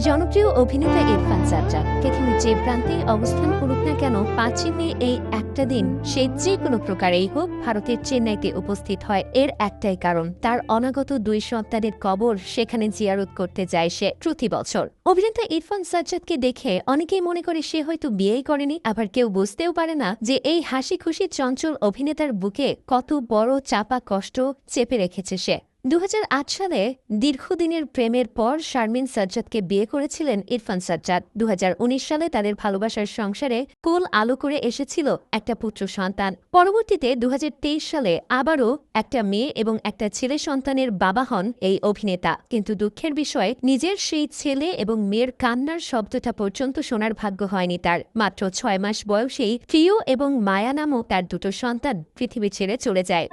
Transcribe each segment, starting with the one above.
জনপ্রিয় অভিনেতা ইরফান সাজ্জাদ পৃথিবীর যে প্রান্তেই অবস্থান করুক না কেন ৫ই মে এই একটা দিন সে যে কোনো প্রকারেই হোক ভারতের চেন্নাইতে উপস্থিত হয়। এর একটাই কারণ, তার অনাগত ২ সন্তানের কবর সেখানে জিয়ারত করতে যায় সে প্রতি বছর। অভিনেতা ইরফান সাজ্জাদকে দেখে অনেকেই মনে করে সে হয়তো বিয়েই করেনি, আবার কেউ বুঝতেও পারে না যে এই হাসি খুশি চঞ্চল অভিনেতার বুকে কত বড় চাপা কষ্ট চেপে রেখেছে সে। ২০০৮ সালে দীর্ঘদিনের প্রেমের পর শারমিন সাজ্জাদকে বিয়ে করেছিলেন ইরফান সাজ্জাদ। ২০১৯ সালে তাদের ভালোবাসার সংসারে কুল আলো করে এসেছিল একটা পুত্র সন্তান। পরবর্তীতে ২০২৩ সালে আবারও একটা মেয়ে এবং একটা ছেলে সন্তানের বাবা হন এই অভিনেতা। কিন্তু দুঃখের বিষয়, নিজের সেই ছেলে এবং মেয়ের কান্নার শব্দটা পর্যন্ত শোনার ভাগ্য হয়নি তার। মাত্র ৬ মাস বয়সেই প্রিয় এবং মায়া নামক তার দুটো সন্তান পৃথিবী ছেড়ে চলে যায়।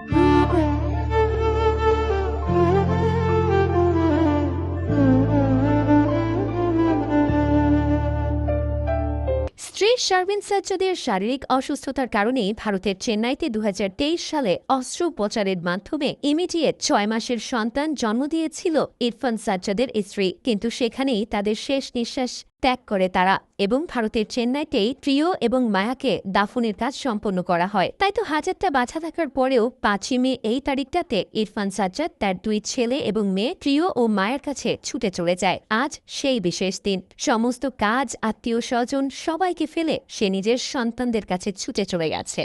স্ত্রী শারমিন সাজ্জাদের শারীরিক অসুস্থতার কারণে ভারতের চেন্নাইতে ২০২৩ সালে অস্ত্রোপচারের মাধ্যমে ইমিডিয়েট ৬ মাসের সন্তান জন্ম দিয়েছিল ইরফান সাজ্জাদের স্ত্রী। কিন্তু সেখানেই তাদের শেষ নিঃশ্বাস ত্যাগ করে তারা, এবং ভারতের চেন্নাইতেই প্রিয় এবং মায়াকে দাফনের কাজ সম্পন্ন করা হয়। তাই তো হাজারটা বাধা থাকার পরেও ৫ই মে এই তারিখটাতে ইরফান সাজ্জাদ তার ২ ছেলে এবং মেয়ে প্রিয় ও মায়ের কাছে ছুটে চলে যায়। আজ সেই বিশেষ দিন, সমস্ত কাজ, আত্মীয় স্বজন সবাইকে ফেলে সে নিজের সন্তানদের কাছে ছুটে চলে গেছে।